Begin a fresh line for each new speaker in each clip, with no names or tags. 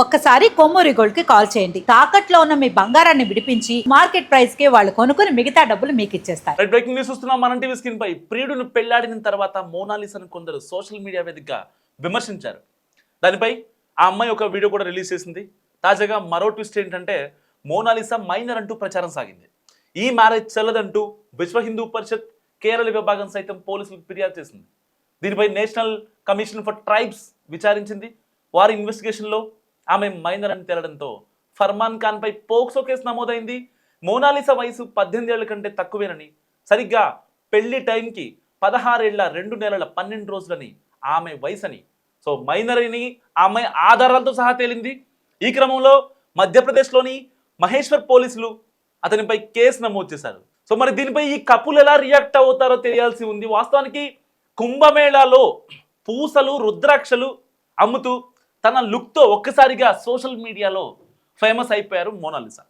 ఒక్కసారి కొమ్మూరి గోల్డ్ కి కాల్ చేయండి. తాకట్లో ఉన్న మీ బంగారాన్ని విడిపించి మార్కెట్ ప్రైస్ కి వాళ్ళు కొనుక్కుని మిగతా డబ్బులు మీకు ఇచ్చేస్తారు.
బ్రేకింగ్ న్యూస్ చూస్తున్నాం మనం టీవీ స్క్రీన్ పై. ప్రియుడిని పెళ్లాడిన తర్వాత మోనాలిసాను కొందరు సోషల్ మీడియా వేదికగా విమర్శించారు. దానిపై ఆ అమ్మాయి ఒక వీడియో కూడా రిలీజ్ చేసింది. తాజాగా మరో ట్విస్ట్ ఏంటంటే మోనాలిసా మైనర్ అంటూ ప్రచారం సాగింది. ఈ మ్యారేజ్ చెల్లదంటూ విశ్వ హిందూ పరిషత్ కేరళ విభాగం సైతం పోలీసులకు ఫిర్యాదు చేసింది. దీనిపై నేషనల్ కమిషన్ ఫర్ ట్రైబ్స్ విచారించింది. వారి ఇన్వెస్టిగేషన్లో ఆమె మైనర్ అని తేలడంతో ఫర్మాన్ ఖాన్ పై పోక్సో కేసు నమోదైంది. మోనాలిసా వయసు 18 ఏళ్ల కంటే తక్కువేనని, సరిగ్గా పెళ్లి టైంకి 16 ఏళ్ల 2 నెలల 12 రోజులని ఆమె వయసని, సో మైనర్ అని ఆమె ఆధారాలతో సహా తేలింది. ఈ క్రమంలో మధ్యప్రదేశ్లోని మహేశ్వర్ పోలీసులు అతనిపై కేసు నమోదు చేశారు. సో మరి దీనిపై ఈ కపుల్ ఎలా రియాక్ట్ అవుతారో తెలియాల్సి ఉంది. వాస్తవానికి కుంభమేళాలో పూసలు రుద్రాక్షలు అమ్ముతూ తన లుక్తో ఒక్కసారిగా సోషల్ మీడియాలో ఫేమస్ అయిపోయారు మోనాలిసా.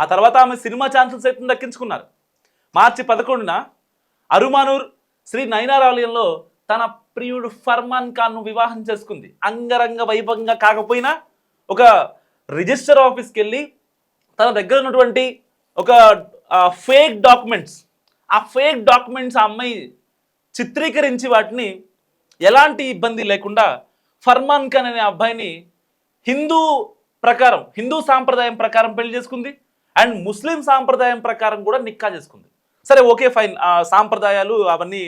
ఆ తర్వాత ఆమె సినిమా ఛాన్సులు సైతం దక్కించుకున్నారు. మార్చి 11న అరుమానూర్ శ్రీ నైనార్ ఆలయంలో తన ప్రియుడు ఫర్మాన్ ఖాన్ను వివాహం చేసుకుంది. అంగరంగ వైభవంగా కాకపోయినా ఒక రిజిస్టర్ ఆఫీస్కి వెళ్ళి తన దగ్గర ఉన్నటువంటి ఒక ఫేక్ డాక్యుమెంట్స్ ఆ అమ్మాయి చిత్రీకరించి వాటిని ఎలాంటి ఇబ్బంది లేకుండా ఫర్మాన్ ఖాన్ అనే అబ్బాయిని హిందూ సాంప్రదాయం ప్రకారం పెళ్లి చేసుకుంది. అండ్ ముస్లిం సాంప్రదాయం ప్రకారం కూడా నిక్కా చేసుకుంది. సరే, ఓకే, ఫైన్. సాంప్రదాయాలు అవన్నీ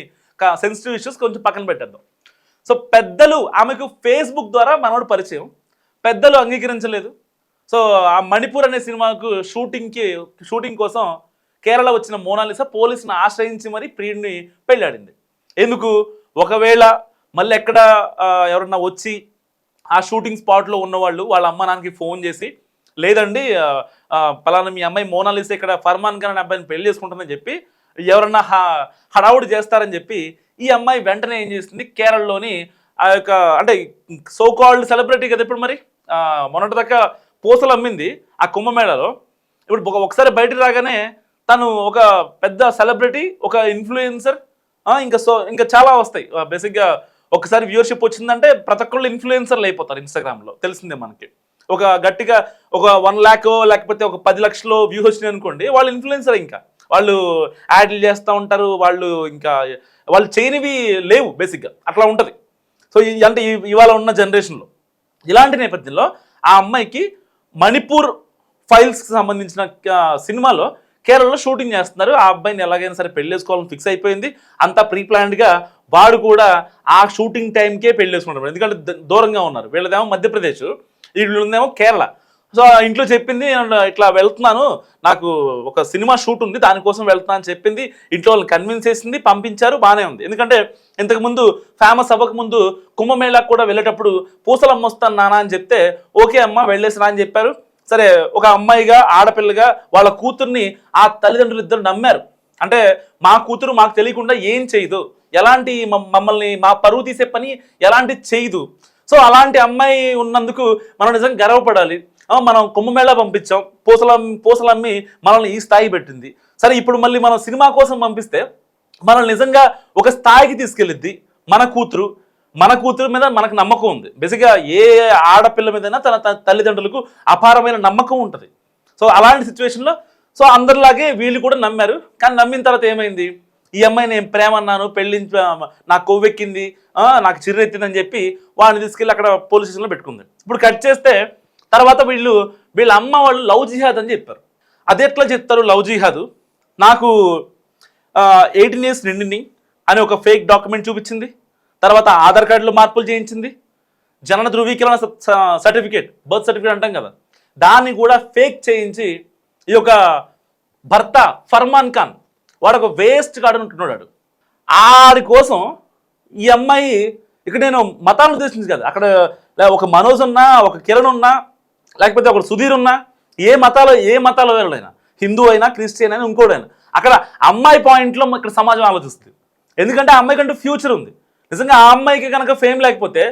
సెన్సిటివ్ ఇష్యూస్ కొంచెం పక్కన పెట్టేద్దాం. సో పెద్దలు ఆమెకు ఫేస్బుక్ ద్వారా మనోడు పరిచయం. పెద్దలు అంగీకరించలేదు. సో ఆ మణిపూర్ అనే సినిమాకు షూటింగ్ కోసం కేరళ వచ్చిన మోనాలిసా పోలీసును ఆశ్రయించి మరి ప్రియుడిని పెళ్ళాడింది. ఎందుకు? ఒకవేళ మళ్ళీ ఎక్కడ ఎవరన్నా వచ్చి ఆ షూటింగ్ స్పాట్లో ఉన్నవాళ్ళు వాళ్ళ అమ్మ నాన్నకి ఫోన్ చేసి, లేదండి పలానా మీ అమ్మాయి మోనాలిసా ఇక్కడ ఫర్మాన్ ఖాన్ అనే అబ్బాయిని పెళ్లి చేసుకుంటుందని చెప్పి ఎవరన్నా హడావుడి చేస్తారని చెప్పి ఈ అమ్మాయి వెంటనే ఏం చేస్తుంది, కేరళలోని ఆ యొక్క అంటే సో కాల్డ్ సెలబ్రిటీ కదా ఇప్పుడు మరి మొన్నటిదాకా పూసలు అమ్మింది ఆ కుంభమేళాలో. ఇప్పుడు ఒకసారి బయటకు రాగానే తను ఒక పెద్ద సెలబ్రిటీ, ఒక ఇన్ఫ్లుయెన్సర్, ఇంకా చాలా వస్తాయి. బేసిక్గా ఒకసారి వ్యూవర్షిప్ వచ్చిందంటే ప్రతి ఒక్కళ్ళు ఇన్ఫ్లుయెన్సర్లు అయిపోతారు. ఇన్స్టాగ్రామ్లో తెలిసిందే మనకి. ఒక గట్టిగా ఒక 1 lakh లేకపోతే ఒక 10 లక్షలు వ్యూ వచ్చినాయి అనుకోండి, వాళ్ళు ఇన్ఫ్లుయెన్సర్. ఇంకా వాళ్ళు యాడ్లు చేస్తూ ఉంటారు. వాళ్ళు చేయనివి లేవు బేసిక్గా, అట్లా ఉంటుంది. సో అంటే ఇవాళ ఉన్న జనరేషన్లో ఇలాంటి నేపథ్యంలో ఆ అమ్మాయికి మణిపూర్ ఫైల్స్కి సంబంధించిన సినిమాలో కేరళలో షూటింగ్ చేస్తున్నారు. ఆ అబ్బాయిని ఎలాగైనా సరే పెళ్లి చేసుకోవాలని ఫిక్స్ అయిపోయింది. అంతా ప్రీ ప్లాన్డ్గా వాడు కూడా ఆ షూటింగ్ టైంకే పెళ్లి చేసుకుంటారు. ఎందుకంటే దూరంగా ఉన్నారు. వీళ్ళదేమో మధ్యప్రదేశ్, వీళ్ళదేమో కేరళ. సో ఇంట్లో చెప్పింది, ఇట్లా వెళ్తున్నాను, నాకు ఒక సినిమా షూట్ ఉంది, దానికోసం వెళ్తున్నా అని చెప్పింది. ఇంట్లో వాళ్ళని కన్విన్స్ చేసింది, పంపించారు. బాగానే ఉంది. ఎందుకంటే ఇంతకుముందు ఫేమస్ అవ్వకముందు కుంభమేళాకు కూడా వెళ్ళేటప్పుడు పూసలు అమ్మొస్తాను నాన్న అని చెప్తే, ఓకే అమ్మ వెళ్ళేసినా అని చెప్పారు. సరే, ఒక అమ్మాయిగా ఆడపిల్లగా వాళ్ళ కూతుర్ని ఆ తల్లిదండ్రులు ఇద్దరు నమ్మారు. అంటే మా కూతురు మాకు తెలియకుండా ఏం చేయదు, ఎలాంటి మమ్మల్ని మా పరువు తీసే పని ఎలాంటి చేయదు. సో అలాంటి అమ్మాయి ఉన్నందుకు మనం నిజంగా గర్వపడాలి. మనం కుంభమేళా పంపించాం, పూసలమ్మి మనల్ని ఈ స్థాయి పెట్టింది. సరే, ఇప్పుడు మళ్ళీ మనం సినిమా కోసం పంపిస్తే మనల్ని నిజంగా ఒక స్థాయికి తీసుకెళ్ళిద్ది. మన కూతురు మీద మనకు నమ్మకం ఉంది. బేసిక్గా ఏ ఆడపిల్ల మీదైనా తన తల్లిదండ్రులకు అపారమైన నమ్మకం ఉంటుంది. సో అలాంటి సిచ్యువేషన్లో సో అందరిలాగే వీళ్ళు కూడా నమ్మారు. కానీ నమ్మిన తర్వాత ఏమైంది, ఈ అమ్మాయి నేను ప్రేమ అన్నాను, నాకు కొవ్వెక్కింది, నాకు చిర్రెత్తిందని చెప్పి వాడిని తీసుకెళ్ళి అక్కడ పోలీస్ స్టేషన్లో పెట్టుకుంది. ఇప్పుడు కట్ చేస్తే తర్వాత వీళ్ళ అమ్మ వాళ్ళు లవ్ జిహాద్ అని చెప్పారు. అది ఎట్లా చెప్తారు లవ్ జిహాద్? నాకు 18 years నిండిని అని ఒక ఫేక్ డాక్యుమెంట్ చూపించింది. తర్వాత ఆధార్ కార్డులో మార్పులు చేయించింది. జనన ధృవీకరణ సర్టిఫికేట్, బర్త్ సర్టిఫికేట్ అంటాం కదా, దాన్ని కూడా ఫేక్ చేయించి ఈ యొక్క భర్త ఫర్మాన్ ఖాన్ వాడు ఒక వేస్ట్ గాడు ఉంటున్నాడు. ఆడి కోసం ఈ అమ్మాయి, ఇక్కడ నేను మతాలను ఉద్దేశించి కదా, అక్కడ ఒక మనోజ్ ఉన్నా, ఒక కిరణ్ ఉన్నా, లేకపోతే ఒక సుధీర్ ఉన్నా, ఏ మతాలో వెళ్ళైనా, హిందూ అయినా, క్రిస్టియన్ అయినా, ఇంకోడైనా, అక్కడ అమ్మాయి పాయింట్లో ఇక్కడ సమాజం ఆలోచిస్తుంది. ఎందుకంటే ఆ అమ్మాయి కంటూ ఫ్యూచర్ ఉంది. నిజంగా ఆ అమ్మాయికి కనుక ఫేమ్ లేకపోతే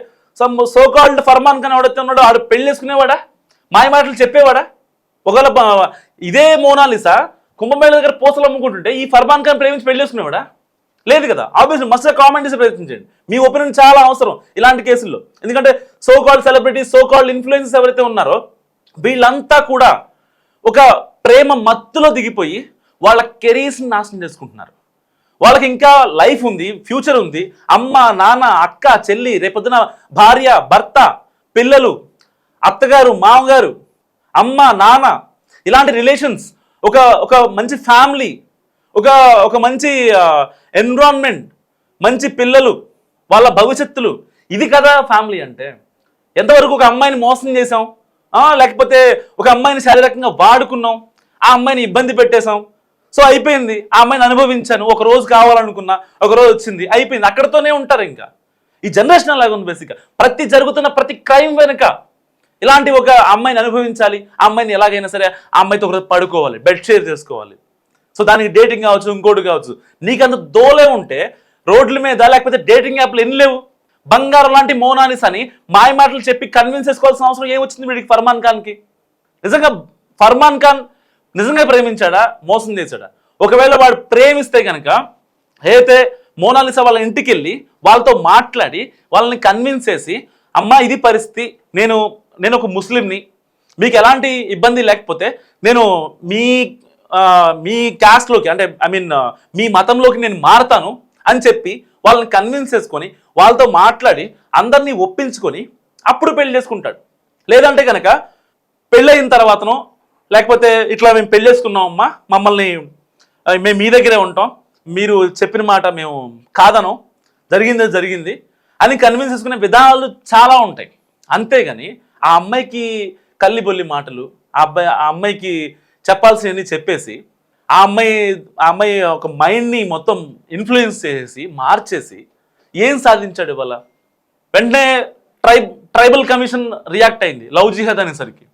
సో కాల్డ్ ఫర్మాన్ ఖాన్ ఎవడైతే ఉన్నాడో ఆడు పెళ్లి చేసుకునేవాడా, మాయ మాటలు చెప్పేవాడా? ఒకవేళ ఇదే మోనాలిసా కుంభమేళ దగ్గర పూసలు అమ్ముకుంటుంటే ఈ ఫర్మాన్ ఖాన్ ప్రేమించి పెళ్లి చేసుకునేవాడా? లేదు కదా. ఆబ్వియస్లీ మస్ట్ కామెంట్ చేసి ప్రయత్నించండి. మీ ఒపీనియన్ చాలా అవసరం ఇలాంటి కేసుల్లో. ఎందుకంటే so called celebrities, so called influencers ఎవరైతే ఉన్నారో వీళ్ళంతా కూడా ఒక ప్రేమ మత్తులో దిగిపోయి వాళ్ళ కెరీర్స్ని నాశనం చేసుకుంటున్నారు. వాళ్ళకి ఇంకా లైఫ్ ఉంది, ఫ్యూచర్ ఉంది. అమ్మ, నాన్న, అక్క, చెల్లి, రేపొద్దున భార్య, భర్త, పిల్లలు, అత్తగారు, మామగారు, అమ్మ, నాన్న, ఇలాంటి రిలేషన్స్, ఒక ఒక మంచి ఫ్యామిలీ, ఒక మంచి ఎన్విరాన్మెంట్, మంచి పిల్లలు, వాళ్ళ భవిష్యత్తులు, ఇది కదా ఫ్యామిలీ అంటే. ఎంతవరకు ఒక అమ్మాయిని మోసం చేసాం, లేకపోతే ఒక అమ్మాయిని శారీరకంగా వాడుకున్నాం, ఆ అమ్మాయిని ఇబ్బంది పెట్టేశాం, సో అయిపోయింది. ఆ అమ్మాయిని అనుభవించాను, ఒక రోజు కావాలనుకున్నా, ఒక రోజు వచ్చింది, అయిపోయింది. అక్కడతోనే ఉంటారు. ఇంకా ఈ జనరేషన్ అలాగే ఉంది. బేసిక్గా జరుగుతున్న ప్రతి క్రైమ్ వెనుక ఇలాంటి ఒక అమ్మాయిని అనుభవించాలి, ఆ అమ్మాయిని ఎలాగైనా సరే ఆ అమ్మాయితో ఒకరోజు పడుకోవాలి, బెడ్ షేర్ చేసుకోవాలి. సో దానికి డేటింగ్ కావచ్చు, ఇంకోటి కావచ్చు. నీకంత దోలే ఉంటే రోడ్ల మీద లేకపోతే డేటింగ్ యాప్లు ఎన్ని లేవు. బంగారం లాంటి మోనాలిస్ అని మాయ మాటలు చెప్పి కన్విన్స్ చేసుకోవాల్సిన అవసరం ఏమొచ్చింది వీడికి, ఫర్మాన్ ఖాన్కి? నిజంగా ఫర్మాన్ ఖాన్ నిజంగా ప్రేమించాడా, మోసం చేశాడా? ఒకవేళ వాడు ప్రేమిస్తే కనుక అయితే మోనాలిసా వాళ్ళ ఇంటికి వెళ్ళి వాళ్ళతో మాట్లాడి వాళ్ళని కన్విన్స్ చేసి, అమ్మా ఇది పరిస్థితి, నేను ఒక ముస్లింని, మీకు ఎలాంటి ఇబ్బంది లేకపోతే నేను మీ క్యాస్ట్లోకి, అంటే మీ మతంలోకి నేను మారతాను అని చెప్పి వాళ్ళని కన్విన్స్ చేసుకొని వాళ్ళతో మాట్లాడి అందరినీ ఒప్పించుకొని అప్పుడు పెళ్లి చేసుకుంటాడు. లేదంటే కనుక పెళ్ళయిన తర్వాతనో లేకపోతే ఇట్లా మేము పెళ్లి చేసుకున్నాం అమ్మా, మేము మీ దగ్గరే ఉంటాం, మీరు చెప్పిన మాట మేము కాదనో, జరిగింది అని కన్విన్స్ చేసుకునే విధానాలు చాలా ఉంటాయి. అంతేగాని ఆ అమ్మాయికి కల్లిబొల్లి మాటలు, ఆ అమ్మాయికి చెప్పాల్సినవి చెప్పేసి ఆ అమ్మాయి ఒక మైండ్ని మొత్తం ఇన్ఫ్లుయెన్స్ చేసేసి మార్చేసి ఏం సాధించాడు ఇవాళ? వెంటనే ట్రైబల్ కమిషన్ రియాక్ట్ అయింది లవ్ జిహాద్ అనేసరికి.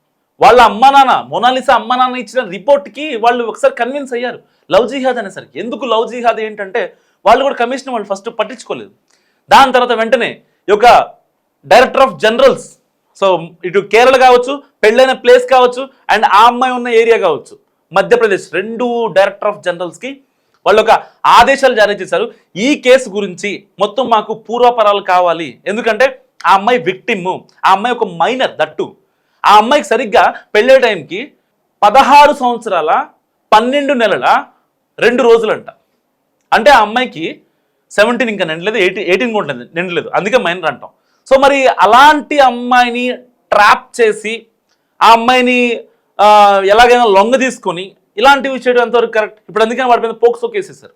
వాళ్ళ అమ్మా నాన్న, మోనాలిసా అమ్మా నాన్న ఇచ్చిన రిపోర్ట్కి వాళ్ళు ఒకసారి కన్విన్స్ అయ్యారు లవ్ జిహాద్ అనేసరికి. ఎందుకు లవ్ జిహాద్ ఏంటంటే వాళ్ళు కూడా కమిషన్ వాళ్ళు ఫస్ట్ పట్టించుకోలేదు. దాని తర్వాత వెంటనే ఈ యొక్క డైరెక్టర్ ఆఫ్ జనరల్స్, సో ఇటు కేరళ కావచ్చు, పెళ్ళైన ప్లేస్ కావచ్చు, అండ్ ఆ అమ్మాయి ఉన్న ఏరియా కావచ్చు, మధ్యప్రదేశ్, 2 డైరెక్టర్ ఆఫ్ జనరల్స్కి వాళ్ళు ఒక ఆదేశాలు జారీ చేశారు. ఈ కేసు గురించి మొత్తం మాకు పూర్వపరాలు కావాలి. ఎందుకంటే ఆ అమ్మాయి విక్టిమ్, ఆ అమ్మాయి ఒక మైనర్ దట్టు. ఆ అమ్మాయికి సరిగ్గా పెళ్ళే టైంకి 16 సంవత్సరాల 12 నెలల 2 రోజులంట. అంటే ఆ అమ్మాయికి 17 ఇంకా నిండలేదు, 18 కూడా నిండలేదు, అందుకే మైనర్ అంటాం. సో మరి అలాంటి అమ్మాయిని ట్రాప్ చేసి ఆ అమ్మాయిని ఎలాగైనా లొంగ తీసుకొని ఇలాంటివి చేయడం ఎంతవరకు కరెక్ట్? ఇప్పుడు అందుకని వాడి మీద పోక్సో కేసు వేశారు.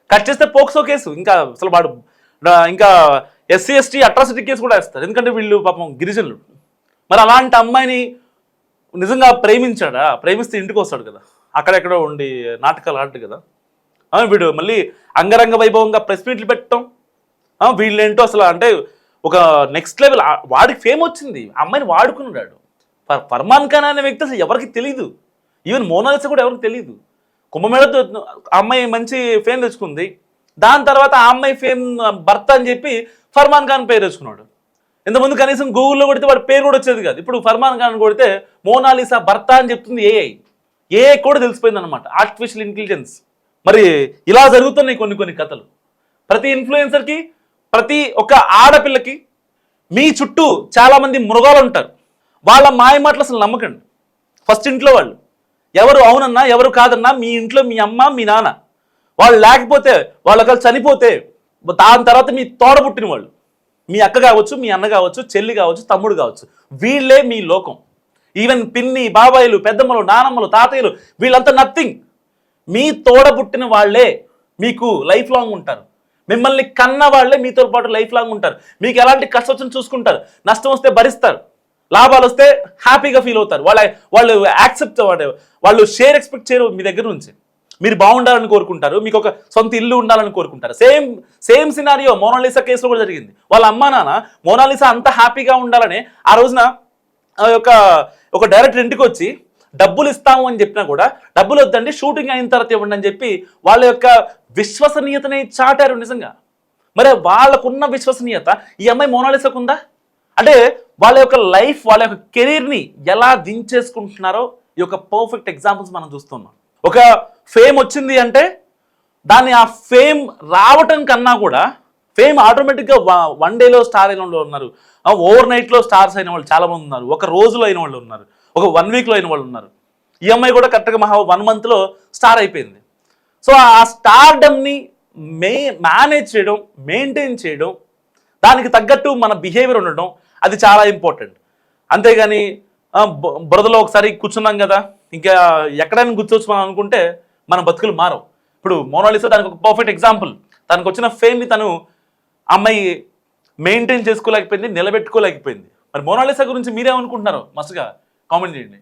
కట్ చేస్తే పోక్సో కేసు, ఇంకా అసలు వాడు ఇంకా SC ST అట్రాసిటీ కేసు కూడా వేస్తారు. ఎందుకంటే వీళ్ళు పాపం గిరిజనులు. మరి అలాంటి అమ్మాయిని నిజంగా ప్రేమించాడా? ప్రేమిస్తే ఇంటికి వస్తాడు కదా, అక్కడెక్కడో ఉండి నాటకాలు ఆడు కదా. వీడు మళ్ళీ అంగరంగ వైభవంగా ప్రెస్ మీట్లు పెట్టడం, వీళ్ళేంటో అసలు అంటే ఒక నెక్స్ట్ లెవెల్. వాడికి ఫేమ్ వచ్చింది, అమ్మాయిని వాడుకున్నాడు. ఫర్మాన్ ఖాన్ అనే వ్యక్తి అసలు ఎవరికి తెలియదు, ఈవెన్ మోనాలిసా కూడా ఎవరికి తెలియదు. కుంభమేళతో అమ్మాయి మంచి ఫేమ్ తెచ్చుకుంది. దాని తర్వాత ఆ అమ్మాయి ఫేమ్ భర్త అని చెప్పి ఫర్మాన్ ఖాన్ పేరు తెచ్చుకున్నాడు. ఇంతకుముందు కనీసం గూగుల్లో కొడితే వాడి పేరు కూడా వచ్చేది కాదు. ఇప్పుడు ఫర్మాన్ ఖాన్ కొడితే మోనాలిసా భర్త అని చెప్తుంది ఏఐ కూడా తెలిసిపోయింది అనమాట, ఆర్టిఫిషియల్ ఇంటెలిజెన్స్. మరి ఇలా జరుగుతున్నాయి కొన్ని కథలు. ప్రతి ఇన్ఫ్లుయెన్సర్కి, ప్రతి ఒక్క ఆడపిల్లకి మీ చుట్టూ చాలామంది మృగాలు ఉంటారు. వాళ్ళ మాయ మాటలు అసలు నమ్మకండి. ఫస్ట్ ఇంట్లో వాళ్ళు ఎవరు అవునన్నా ఎవరు కాదన్నా, మీ ఇంట్లో మీ అమ్మ మీ నాన్న వాళ్ళు లేకపోతే, వాళ్ళు ఒకళ్ళు చనిపోతే, దాని తర్వాత మీ తోడబుట్టిన వాళ్ళు, మీ అక్క కావచ్చు, మీ అన్న కావచ్చు, చెల్లి కావచ్చు, తమ్ముడు కావచ్చు, వీళ్ళే మీ లోకం. ఈవెన్ పిన్ని, బాబాయిలు, పెద్దమ్మలు, నానమ్మలు, తాతయ్యలు, వీళ్ళంతా నథింగ్. మీ తోడబుట్టిన వాళ్ళే మీకు లైఫ్ లాంగ్ ఉంటారు. మిమ్మల్ని కన్న వాళ్ళే మీతో పాటు లైఫ్ లాంగ్ ఉంటారు. మీకు ఎలాంటి కష్టం వచ్చినా చూసుకుంటారు, నష్టం వస్తే భరిస్తారు, లాభాలు వస్తే హ్యాపీగా ఫీల్ అవుతారు. వాళ్ళు యాక్సెప్ట్, వాళ్ళు షేర్ ఎక్స్పెక్ట్ చేయరు మీ దగ్గర నుంచి. మీరు బాగుండాలని కోరుకుంటారు, మీకు ఒక సొంత ఇల్లు ఉండాలని కోరుకుంటారు. సేమ్ సినారియో మోనాలిసా కేసులో కూడా జరిగింది. వాళ్ళ అమ్మా నాన్న మోనాలిసా అంత హ్యాపీగా ఉండాలని ఆ రోజున ఒక డైరెక్టర్ ఇంటికి వచ్చి డబ్బులు ఇస్తాము అని చెప్పినా కూడా, డబ్బులు వద్దండి షూటింగ్ అయిన తర్వాత ఇవ్వండి అని చెప్పి వాళ్ళ యొక్క విశ్వసనీయతని చాటారు నిజంగా. మరి వాళ్ళకున్న విశ్వసనీయత ఈ అమ్మాయి మోనాలిసాకు ఉందా? అంటే వాళ్ళ యొక్క లైఫ్, వాళ్ళ యొక్క కెరీర్ని ఎలా దించేసుకుంటున్నారో ఈ యొక్క పర్ఫెక్ట్ ఎగ్జాంపుల్స్ మనం చూస్తున్నాం. ఒక ఫేమ్ వచ్చింది అంటే దాన్ని ఆ ఫేమ్ రావటం కన్నా కూడా ఫేమ్ ఆటోమేటిక్గా వన్ డేలో స్టార్ అయిన వాళ్ళు ఉన్నారు, ఓవర్ నైట్లో స్టార్స్ అయిన వాళ్ళు చాలామంది ఉన్నారు, ఒక రోజులో అయిన వాళ్ళు ఉన్నారు, ఒక 1 వీక్లో అయిన వాళ్ళు ఉన్నారు. ఈ అమ్మాయి కూడా కరెక్ట్గా 1 మంత్లో స్టార్ అయిపోయింది. సో ఆ స్టార్డమ్ని మేనేజ్ చేయడం, మెయింటైన్ చేయడం, దానికి తగ్గట్టు మన బిహేవియర్ ఉండడం, అది చాలా ఇంపార్టెంట్. అంతేగాని బురదలో ఒకసారి కూర్చున్నాం కదా ఇంకా ఎక్కడైనా కూర్చోవచ్చు మనం అనుకుంటే మన బతుకులు మారవు. ఇప్పుడు మోనాలిసా దానికి ఒక పర్ఫెక్ట్ ఎగ్జాంపుల్. తనకు వచ్చిన ఫేమ్ని తను అమ్మాయి మెయింటైన్ చేసుకోలేకపోయింది, నిలబెట్టుకోలేకపోయింది. మరి మోనాలిసా గురించి మీరేమనుకుంటున్నారు మస్తుగా కామెంట్ చేయండి.